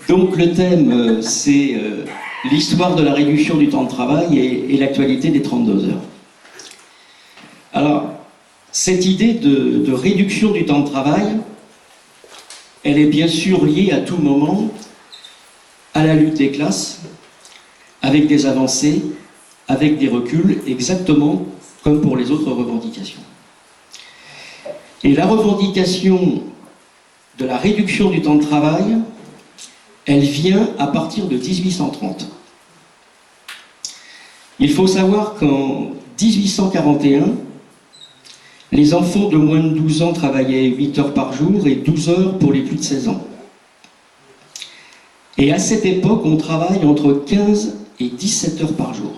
Donc le thème, c'est l'histoire de la réduction du temps de travail et l'actualité des 32 heures. Alors, cette idée de réduction du temps de travail, elle est bien sûr liée à tout moment à la lutte des classes, avec des avancées, avec des reculs, exactement comme pour les autres revendications. Et la revendication de la réduction du temps de travail, elle vient à partir de 1830. Il faut savoir qu'en 1841, les enfants de moins de 12 ans travaillaient 8 heures par jour et 12 heures pour les plus de 16 ans. Et à cette époque, on travaille entre 15 et 17 heures par jour.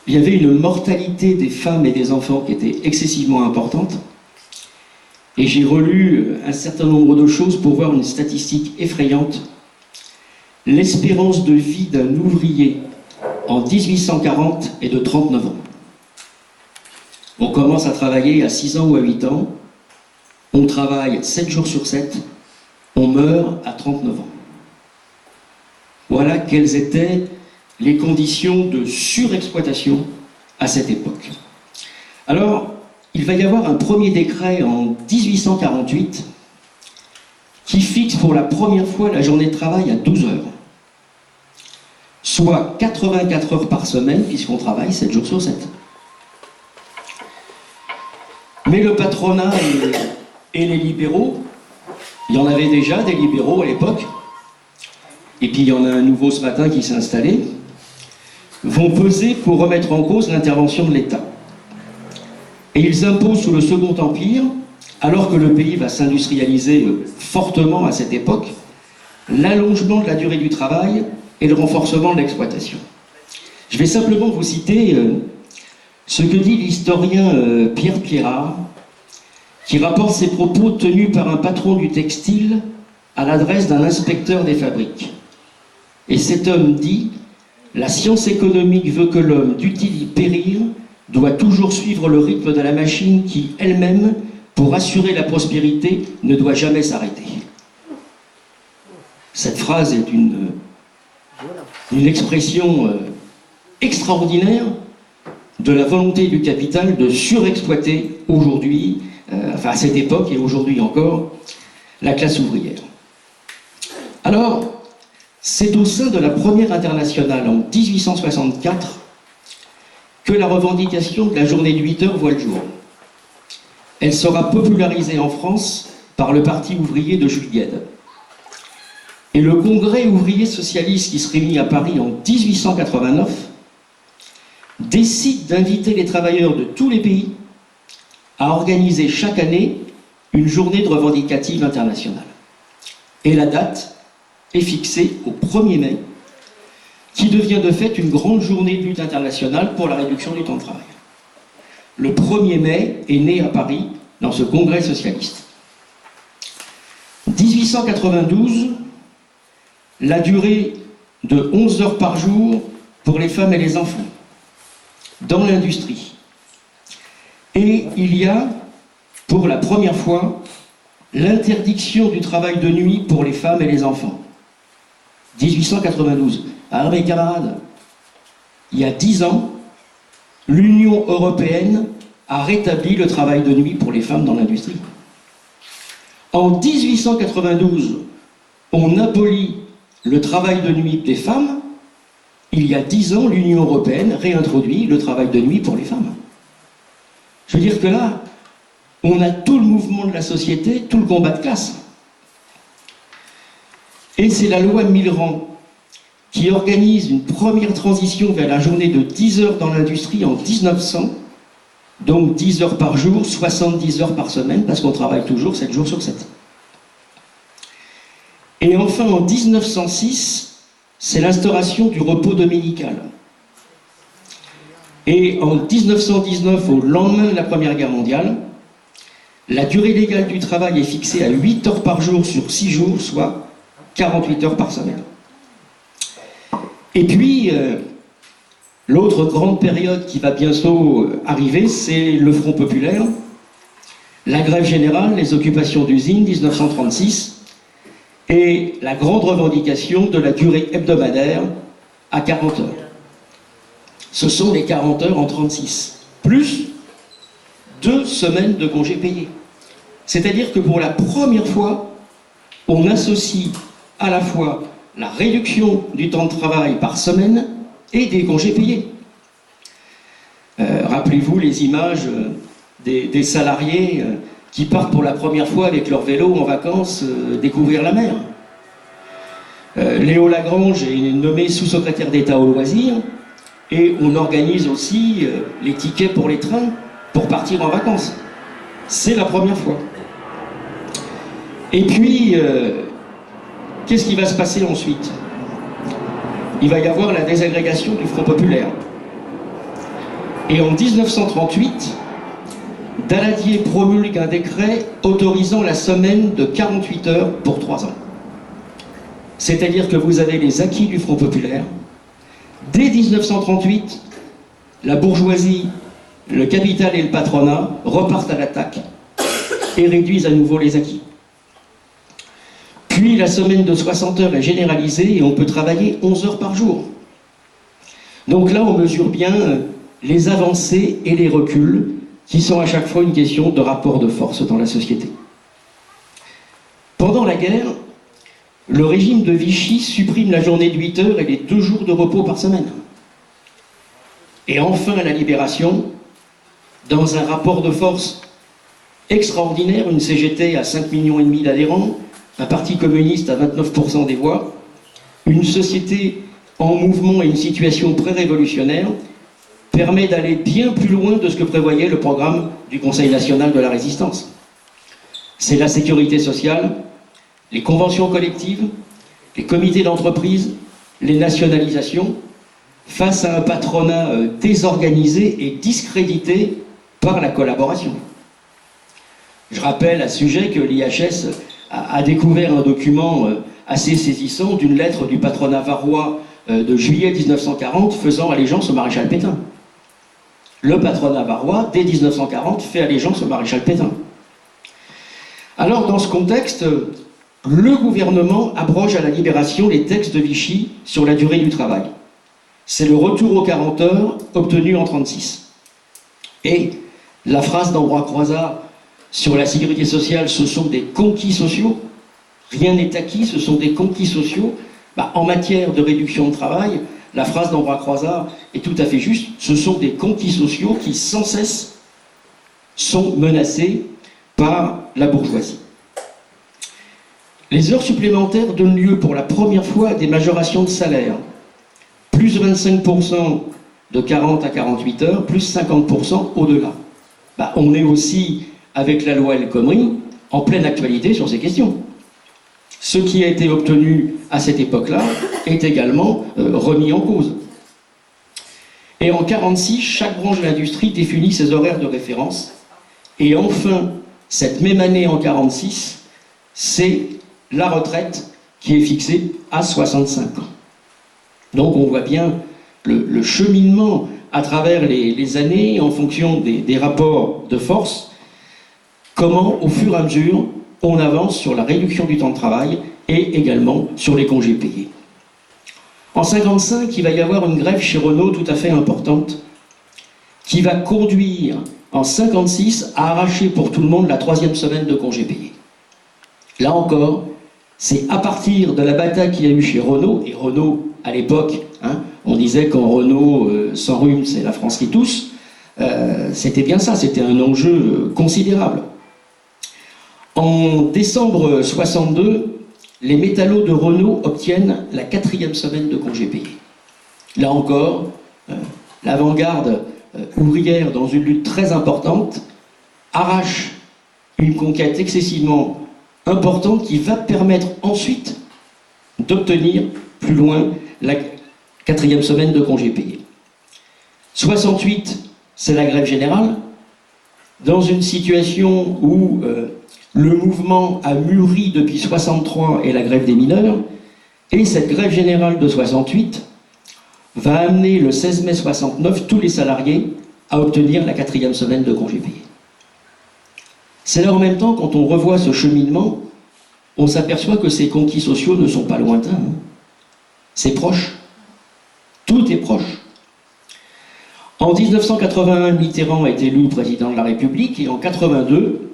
Il y avait une mortalité des femmes et des enfants qui était excessivement importante. Et j'ai relu un certain nombre de choses pour voir une statistique effrayante. L'espérance de vie d'un ouvrier en 1840 est de 39 ans. On commence à travailler à 6 ans ou à 8 ans. On travaille 7 jours sur 7. On meurt à 39 ans. Voilà quelles étaient les conditions de surexploitation à cette époque. Alors, il va y avoir un premier décret en 1848 qui fixe pour la première fois la journée de travail à 12 heures, soit 84 heures par semaine, puisqu'on travaille 7 jours sur 7. Mais le patronat et les libéraux, il y en avait déjà des libéraux à l'époque, et puis il y en a un nouveau ce matin qui s'est installé, vont peser pour remettre en cause l'intervention de l'État. Et ils imposent sous le Second Empire, alors que le pays va s'industrialiser fortement à cette époque, l'allongement de la durée du travail et le renforcement de l'exploitation. Je vais simplement vous citer ce que dit l'historien Pierre Pierrat, qui rapporte ses propos tenus par un patron du textile à l'adresse d'un inspecteur des fabriques. Et cet homme dit « La science économique veut que l'homme, dût-il y périr, doit toujours suivre le rythme de la machine qui, elle-même, pour assurer la prospérité, ne doit jamais s'arrêter. » Cette phrase est une expression extraordinaire de la volonté du capital de surexploiter aujourd'hui, à cette époque et aujourd'hui encore, la classe ouvrière. Alors, c'est au sein de la première internationale en 1864 que la revendication de la journée de 8 heures voit le jour. Elle sera popularisée en France par le Parti ouvrier de Jules Guesde. Et le Congrès ouvrier socialiste qui se réunit à Paris en 1889 décide d'inviter les travailleurs de tous les pays à organiser chaque année une journée de revendicative internationale. Et la date est fixée au 1er mai, qui devient de fait une grande journée de lutte internationale pour la réduction du temps de travail. Le 1er mai est né à Paris, dans ce congrès socialiste. 1892, la durée de 11 heures par jour pour les femmes et les enfants, dans l'industrie. Et il y a, pour la première fois, l'interdiction du travail de nuit pour les femmes et les enfants. 1892. Alors mes camarades, il y a 10 ans, l'Union européenne a rétabli le travail de nuit pour les femmes dans l'industrie. En 1892, on abolit le travail de nuit des femmes. Il y a 10 ans, l'Union européenne réintroduit le travail de nuit pour les femmes. Je veux dire que là, on a tout le mouvement de la société, tout le combat de classe. Et c'est la loi Millerand qui organise une première transition vers la journée de 10 heures dans l'industrie en 1900, donc 10 heures par jour, 70 heures par semaine, parce qu'on travaille toujours 7 jours sur 7. Et enfin, en 1906, c'est l'instauration du repos dominical. Et en 1919, au lendemain de la Première Guerre mondiale, la durée légale du travail est fixée à 8 heures par jour sur 6 jours, soit 48 heures par semaine. Et puis, l'autre grande période qui va bientôt arriver, c'est le Front populaire, la grève générale, les occupations d'usines, 1936, et la grande revendication de la durée hebdomadaire à 40 heures. Ce sont les 40 heures en 36, plus 2 semaines de congés payés. C'est-à-dire que pour la première fois, on associe à la fois la réduction du temps de travail par semaine et des congés payés. Rappelez-vous les images des salariés qui partent pour la première fois avec leur vélo en vacances découvrir la mer. Léo Lagrange est nommé sous-secrétaire d'État aux loisirs et on organise aussi les tickets pour les trains pour partir en vacances. C'est la première fois. Et puis, qu'est-ce qui va se passer ensuite? Il va y avoir la désagrégation du Front populaire. Et en 1938, Daladier promulgue un décret autorisant la semaine de 48 heures pour 3 ans. C'est-à-dire que vous avez les acquis du Front populaire. Dès 1938, la bourgeoisie, le capital et le patronat repartent à l'attaque et réduisent à nouveau les acquis. Puis la semaine de 60 heures est généralisée et on peut travailler 11 heures par jour. Donc là, on mesure bien les avancées et les reculs qui sont à chaque fois une question de rapport de force dans la société. Pendant la guerre, le régime de Vichy supprime la journée de 8 heures et les 2 jours de repos par semaine. Et enfin, à la Libération, dans un rapport de force extraordinaire, une CGT à 5,5 millions d'adhérents, un parti communiste à 29% des voix, une société en mouvement et une situation pré-révolutionnaire permet d'aller bien plus loin de ce que prévoyait le programme du Conseil national de la résistance. C'est la sécurité sociale, les conventions collectives, les comités d'entreprise, les nationalisations, face à un patronat désorganisé et discrédité par la collaboration. Je rappelle à ce sujet que l'IHS a découvert un document assez saisissant d'une lettre du patronat varois de juillet 1940 faisant allégeance au maréchal Pétain. Le patronat varois, dès 1940, fait allégeance au maréchal Pétain. Alors, dans ce contexte, le gouvernement abroge à la Libération les textes de Vichy sur la durée du travail. C'est le retour aux 40 heures obtenu en 1936. Et la phrase d'Ambroise Croizat sur la sécurité sociale, ce sont des conquis sociaux, rien n'est acquis, ce sont des conquis sociaux. En matière de réduction de travail, la phrase d'Ambroise Croizat est tout à fait juste, ce sont des conquis sociaux qui sans cesse sont menacés par la bourgeoisie. Les heures supplémentaires donnent lieu pour la première fois à des majorations de salaire, plus 25% de 40 à 48 heures, plus 50% au-delà. On est aussi, avec la loi El Khomri, en pleine actualité sur ces questions. Ce qui a été obtenu à cette époque-là est également remis en cause. Et en 1946, chaque branche de l'industrie définit ses horaires de référence. Et enfin, cette même année en 1946, c'est la retraite qui est fixée à 65 ans. Donc on voit bien le cheminement à travers les années en fonction des rapports de force, comment au fur et à mesure on avance sur la réduction du temps de travail et également sur les congés payés. En 1955, il va y avoir une grève chez Renault tout à fait importante qui va conduire en 1956 à arracher pour tout le monde la 3e semaine de congés payés. Là encore, c'est à partir de la bataille qu'il y a eu chez Renault, et Renault à l'époque, on disait qu'en Renault s'enrhume, c'est la France qui tousse, c'était bien ça, c'était un enjeu considérable. En décembre 1962, les métallos de Renault obtiennent la 4e semaine de congés payés. Là encore, l'avant-garde ouvrière, dans une lutte très importante, arrache une conquête excessivement importante qui va permettre ensuite d'obtenir plus loin la 4e semaine de congés payés. 68, c'est la grève générale, dans une situation où le mouvement a mûri depuis 63 et la grève des mineurs, et cette grève générale de 68 va amener le 16 mai 69 tous les salariés à obtenir la 4e semaine de congés payés. C'est là en même temps, quand on revoit ce cheminement, on s'aperçoit que ces conquis sociaux ne sont pas lointains. Hein. C'est proche. Tout est proche. En 1981, Mitterrand est élu président de la République et en 82,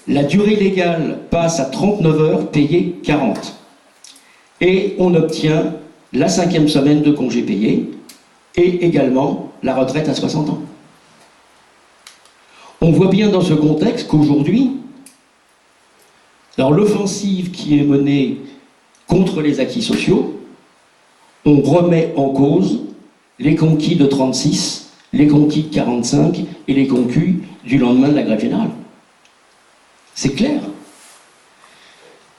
la durée légale passe à 39 heures, payées 40. Et on obtient la 5e semaine de congés payés et également la retraite à 60 ans. On voit bien dans ce contexte qu'aujourd'hui, alors l'offensive qui est menée contre les acquis sociaux, on remet en cause les conquis de 36, les conquis de 45 et les conquis du lendemain de la grève générale. C'est clair.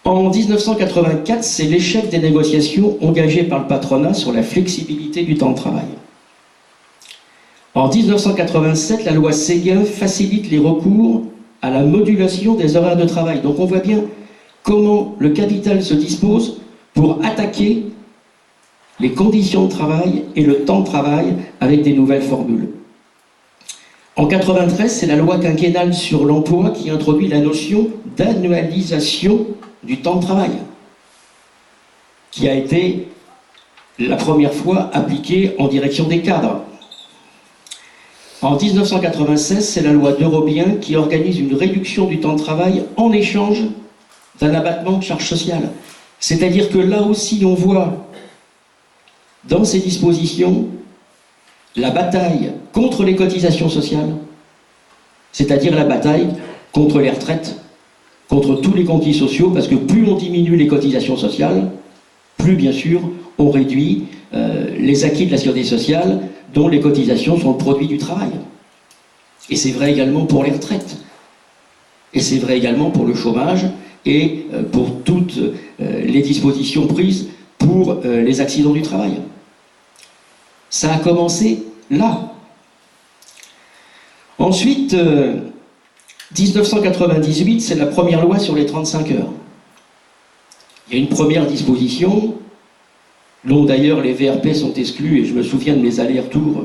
En 1984, c'est l'échec des négociations engagées par le patronat sur la flexibilité du temps de travail. En 1987, la loi Séguin facilite les recours à la modulation des horaires de travail. Donc on voit bien comment le capital se dispose pour attaquer les conditions de travail et le temps de travail avec des nouvelles formules. En 1993, c'est la loi quinquennale sur l'emploi qui introduit la notion d'annualisation du temps de travail, qui a été la première fois appliquée en direction des cadres. En 1996, c'est la loi d'Eurobien qui organise une réduction du temps de travail en échange d'un abattement de charges sociales. C'est-à-dire que là aussi, on voit dans ces dispositions la bataille contre les cotisations sociales, c'est-à-dire la bataille contre les retraites, contre tous les conquis sociaux, parce que plus on diminue les cotisations sociales, plus bien sûr on réduit les acquis de la sécurité sociale, dont les cotisations sont le produit du travail. Et c'est vrai également pour les retraites. Et c'est vrai également pour le chômage et pour toutes les dispositions prises pour les accidents du travail. Ça a commencé là. Ensuite, 1998, c'est la première loi sur les 35 heures. Il y a une première disposition, dont d'ailleurs les VRP sont exclus, et je me souviens de mes allers-retours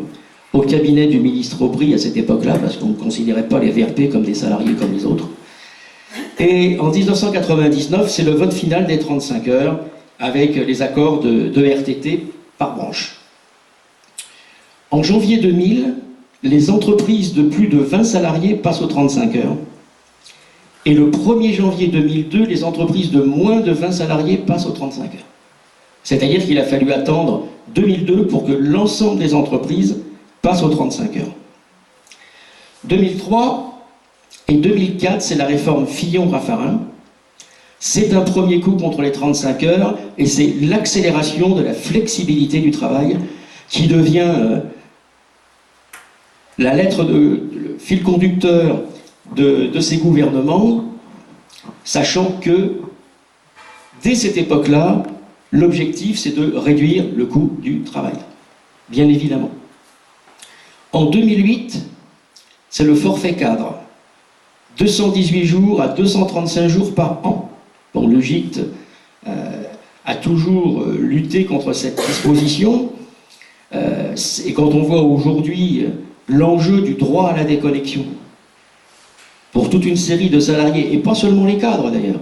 au cabinet du ministre Aubry à cette époque-là, parce qu'on ne considérait pas les VRP comme des salariés comme les autres. Et en 1999, c'est le vote final des 35 heures, avec les accords de RTT par branche. En janvier 2000, les entreprises de plus de 20 salariés passent aux 35 heures. Et le 1er janvier 2002, les entreprises de moins de 20 salariés passent aux 35 heures. C'est-à-dire qu'il a fallu attendre 2002 pour que l'ensemble des entreprises passent aux 35 heures. 2003 et 2004, c'est la réforme Fillon-Raffarin. C'est un premier coup contre les 35 heures et c'est l'accélération de la flexibilité du travail qui devient la lettre le fil conducteur de ces gouvernements, sachant que dès cette époque-là, l'objectif c'est de réduire le coût du travail, bien évidemment. En 2008, c'est le forfait cadre, 218 jours à 235 jours par an. Bon, le GICT a toujours lutté contre cette disposition, et quand on voit aujourd'hui l'enjeu du droit à la déconnexion, pour toute une série de salariés, et pas seulement les cadres d'ailleurs,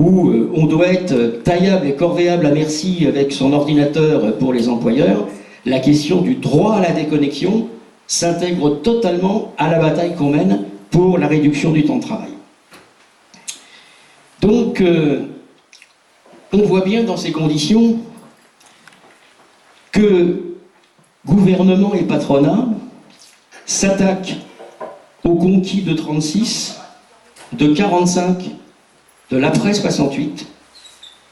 où on doit être taillable et corvéable à merci avec son ordinateur pour les employeurs, la question du droit à la déconnexion s'intègre totalement à la bataille qu'on mène pour la réduction du temps de travail. Donc, on voit bien dans ces conditions que gouvernement et patronat s'attaquent aux conquis de 36, de 45, de l'après 68,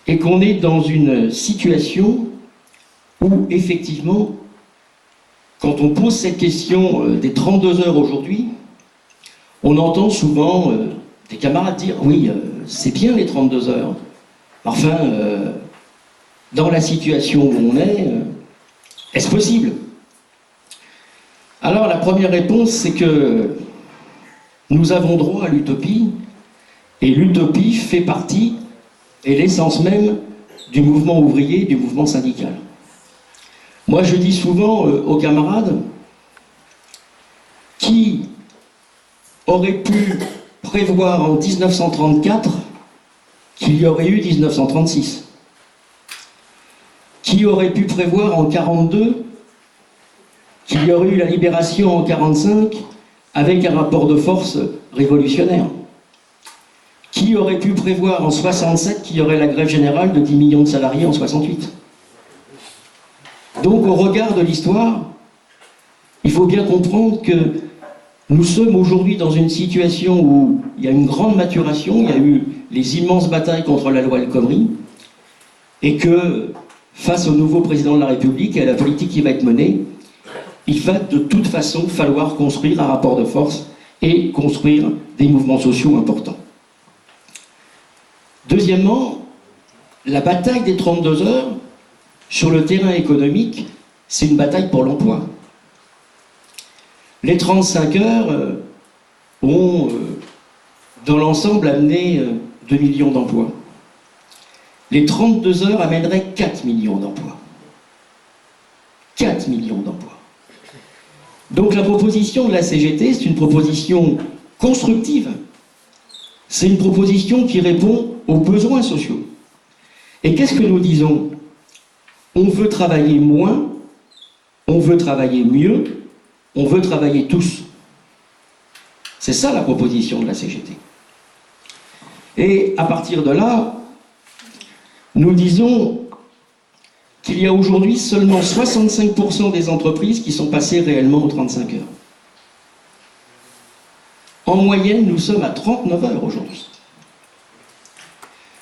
et qu'on est dans une situation où, effectivement, quand on pose cette question des 32 heures aujourd'hui, on entend souvent des camarades dire « oui, c'est bien les 32 heures, enfin, dans la situation où on est, est-ce possible ?» Alors la première réponse, c'est que nous avons droit à l'utopie, et l'utopie fait partie, et l'essence même, du mouvement ouvrier, du mouvement syndical. Moi je dis souvent aux camarades qui auraient pu prévoir en 1934 qu'il y aurait eu 1936. Qui aurait pu prévoir en 1942 qu'il y aurait eu la libération en 1945 avec un rapport de force révolutionnaire? Qui aurait pu prévoir en 1967 qu'il y aurait la grève générale de 10 millions de salariés en 1968? Donc, au regard de l'histoire, il faut bien comprendre que nous sommes aujourd'hui dans une situation où il y a une grande maturation, il y a eu les immenses batailles contre la loi El Khomri, et que, face au nouveau président de la République et à la politique qui va être menée, il va de toute façon falloir construire un rapport de force et construire des mouvements sociaux importants. Deuxièmement, la bataille des 32 heures, sur le terrain économique, c'est une bataille pour l'emploi. Les 35 heures ont, dans l'ensemble, amené 2 millions d'emplois. Les 32 heures amèneraient 4 millions d'emplois. 4 millions d'emplois. Donc la proposition de la CGT, c'est une proposition constructive. C'est une proposition qui répond aux besoins sociaux. Et qu'est-ce que nous disons? On veut travailler moins, on veut travailler mieux, on veut travailler tous. C'est ça la proposition de la CGT. Et à partir de là, nous disons qu'il y a aujourd'hui seulement 65% des entreprises qui sont passées réellement aux 35 heures. En moyenne, nous sommes à 39 heures aujourd'hui.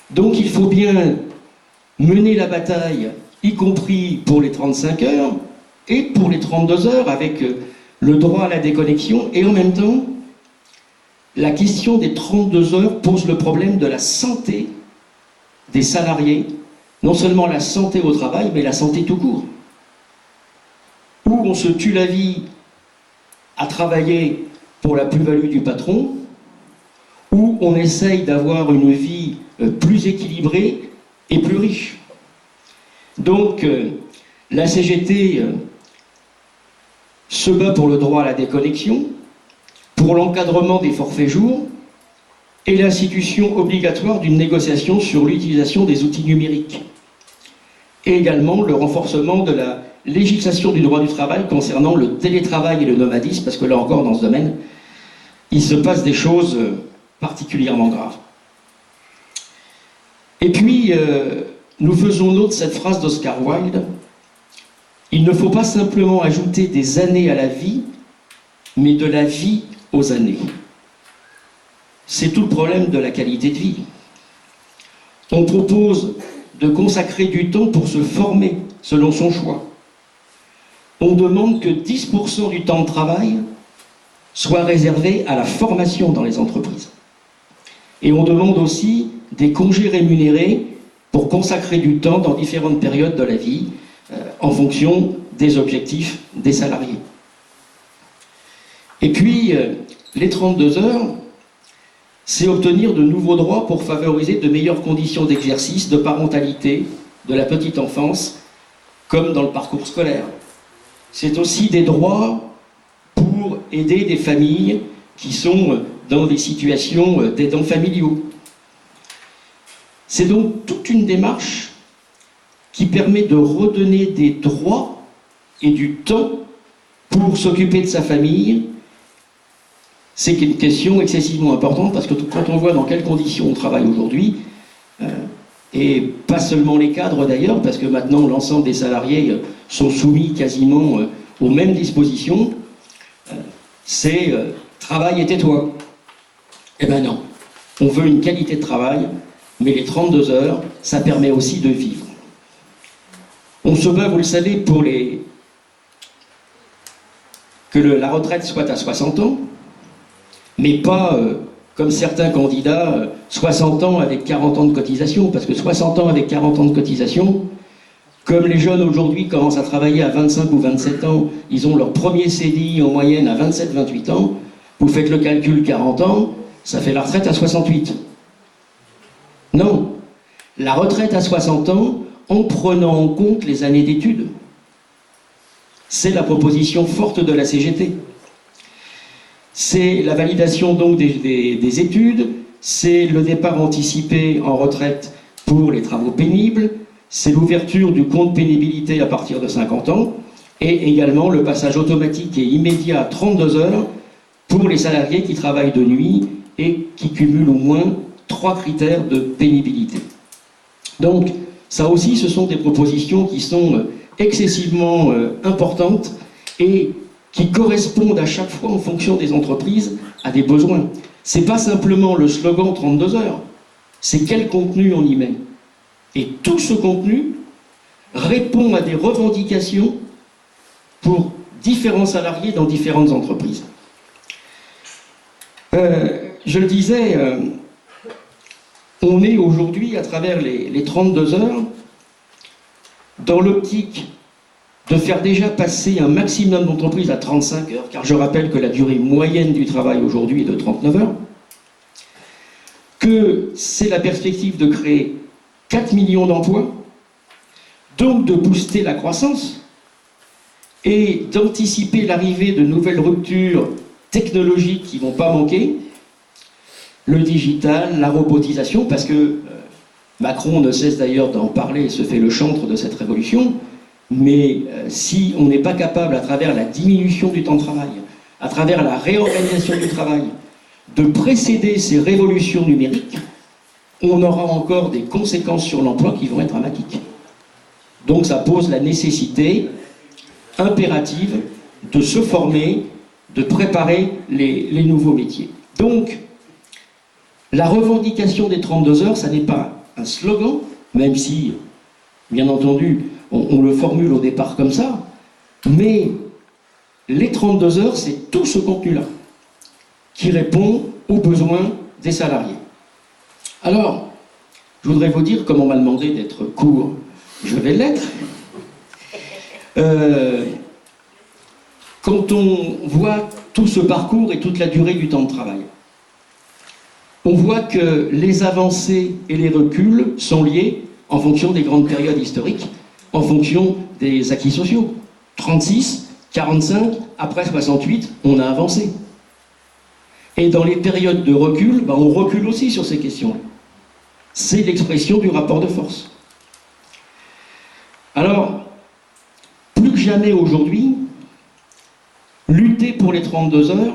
Donc il faut bien mener la bataille, y compris pour les 35 heures et pour les 32 heures, avec le droit à la déconnexion. Et en même temps, la question des 32 heures pose le problème de la santé des salariés, non seulement la santé au travail, mais la santé tout court. Où on se tue la vie à travailler pour la plus-value du patron, où on essaye d'avoir une vie plus équilibrée et plus riche. Donc, la CGT se bat pour le droit à la déconnexion, pour l'encadrement des forfaits jours, et l'institution obligatoire d'une négociation sur l'utilisation des outils numériques. Et également le renforcement de la législation du droit du travail concernant le télétravail et le nomadisme, parce que là encore, dans ce domaine, il se passe des choses particulièrement graves. Et puis, nous faisons nôtre cette phrase d'Oscar Wilde: il ne faut pas simplement ajouter des années à la vie, mais de la vie aux années. C'est tout le problème de la qualité de vie. On propose de consacrer du temps pour se former selon son choix. On demande que 10% du temps de travail soit réservé à la formation dans les entreprises. Et on demande aussi des congés rémunérés pour consacrer du temps dans différentes périodes de la vie en fonction des objectifs des salariés. Et puis, les 32 heures, c'est obtenir de nouveaux droits pour favoriser de meilleures conditions d'exercice, de parentalité, de la petite enfance, comme dans le parcours scolaire. C'est aussi des droits pour aider des familles qui sont dans des situations d'aidants familiaux. C'est donc toute une démarche qui permet de redonner des droits et du temps pour s'occuper de sa famille. C'est une question excessivement importante, parce que quand on voit dans quelles conditions on travaille aujourd'hui, et pas seulement les cadres d'ailleurs, parce que maintenant l'ensemble des salariés sont soumis quasiment aux mêmes dispositions, c'est travail et tais-toi. Eh ben non, on veut une qualité de travail, mais les 32 heures, ça permet aussi de vivre. On se bat, vous le savez, pour que la retraite soit à 60 ans, mais pas, comme certains candidats, 60 ans avec 40 ans de cotisation, parce que 60 ans avec 40 ans de cotisation, comme les jeunes aujourd'hui commencent à travailler à 25 ou 27 ans, ils ont leur premier CDI en moyenne à 27-28 ans, vous faites le calcul 40 ans, ça fait la retraite à 68. Non, la retraite à 60 ans en prenant en compte les années d'études. C'est la proposition forte de la CGT. C'est la validation donc des études, c'est le départ anticipé en retraite pour les travaux pénibles, c'est l'ouverture du compte pénibilité à partir de 50 ans, et également le passage automatique et immédiat à 32 heures pour les salariés qui travaillent de nuit et qui cumulent au moins 3 critères de pénibilité. Donc, ça aussi, ce sont des propositions qui sont excessivement importantes et qui correspondent à chaque fois en fonction des entreprises à des besoins. C'est pas simplement le slogan 32 heures, c'est quel contenu on y met. Et tout ce contenu répond à des revendications pour différents salariés dans différentes entreprises. Je le disais, on est aujourd'hui, à travers les 32 heures, dans l'optique de faire déjà passer un maximum d'entreprises à 35 heures, car je rappelle que la durée moyenne du travail aujourd'hui est de 39 heures, que c'est la perspective de créer 4 millions d'emplois, donc de booster la croissance et d'anticiper l'arrivée de nouvelles ruptures technologiques qui ne vont pas manquer, le digital, la robotisation, parce que Macron ne cesse d'ailleurs d'en parler et se fait le chantre de cette révolution, mais si on n'est pas capable, à travers la diminution du temps de travail, à travers la réorganisation du travail, de précéder ces révolutions numériques, on aura encore des conséquences sur l'emploi qui vont être dramatiques. Donc ça pose la nécessité impérative de se former, de préparer les nouveaux métiers. Donc, la revendication des 32 heures, ça n'est pas un slogan, même si, bien entendu, on le formule au départ comme ça, mais les 32 heures, c'est tout ce contenu-là qui répond aux besoins des salariés. Alors, je voudrais vous dire, comme on m'a demandé d'être court, je vais l'être. Quand on voit tout ce parcours et toute la durée du temps de travail, on voit que les avancées et les reculs sont liés en fonction des grandes périodes historiques, en fonction des acquis sociaux. 36, 45, après 68, on a avancé. Et dans les périodes de recul, on recule aussi sur ces questions. C'est l'expression du rapport de force. Alors, plus que jamais aujourd'hui, lutter pour les 32 heures,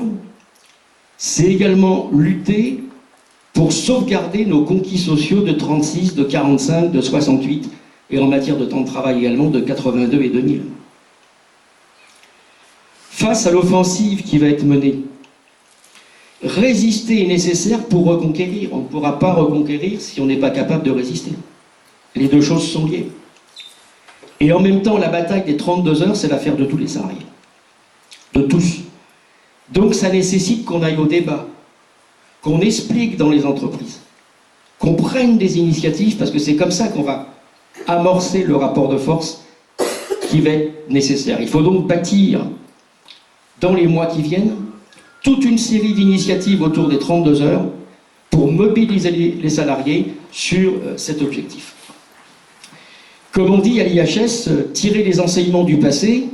c'est également lutter pour sauvegarder nos conquis sociaux de 36, de 45, de 68, et en matière de temps de travail également de 82 et 2000. Face à l'offensive qui va être menée, résister est nécessaire pour reconquérir. On ne pourra pas reconquérir si on n'est pas capable de résister. Les deux choses sont liées. Et en même temps, la bataille des 32 heures, c'est l'affaire de tous les salariés. De tous. Donc ça nécessite qu'on aille au débat, qu'on explique dans les entreprises, qu'on prenne des initiatives, parce que c'est comme ça qu'on va amorcer le rapport de force qui va être nécessaire. Il faut donc bâtir, dans les mois qui viennent, toute une série d'initiatives autour des 32 heures pour mobiliser les salariés sur cet objectif. Comme on dit à l'IHS, tirer les enseignements du passé,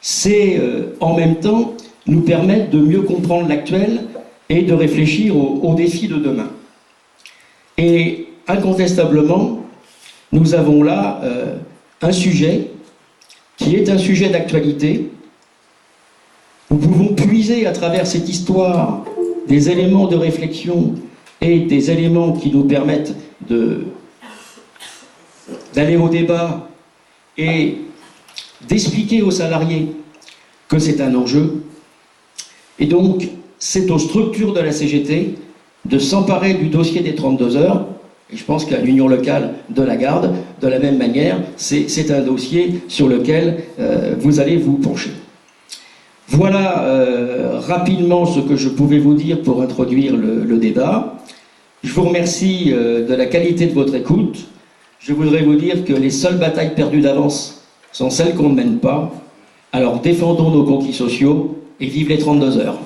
c'est en même temps nous permettre de mieux comprendre l'actuel et de réfléchir aux défis de demain. Et incontestablement, nous avons là un sujet qui est un sujet d'actualité. Nous pouvons puiser à travers cette histoire des éléments de réflexion et des éléments qui nous permettent d'aller au débat et d'expliquer aux salariés que c'est un enjeu. Et donc, c'est aux structures de la CGT de s'emparer du dossier des 32 heures. Et je pense qu'à l'Union locale de la Garde, de la même manière, c'est un dossier sur lequel vous allez vous pencher. Voilà rapidement ce que je pouvais vous dire pour introduire le débat. Je vous remercie de la qualité de votre écoute. Je voudrais vous dire que les seules batailles perdues d'avance sont celles qu'on ne mène pas. Alors défendons nos conquis sociaux et vive les 32 heures.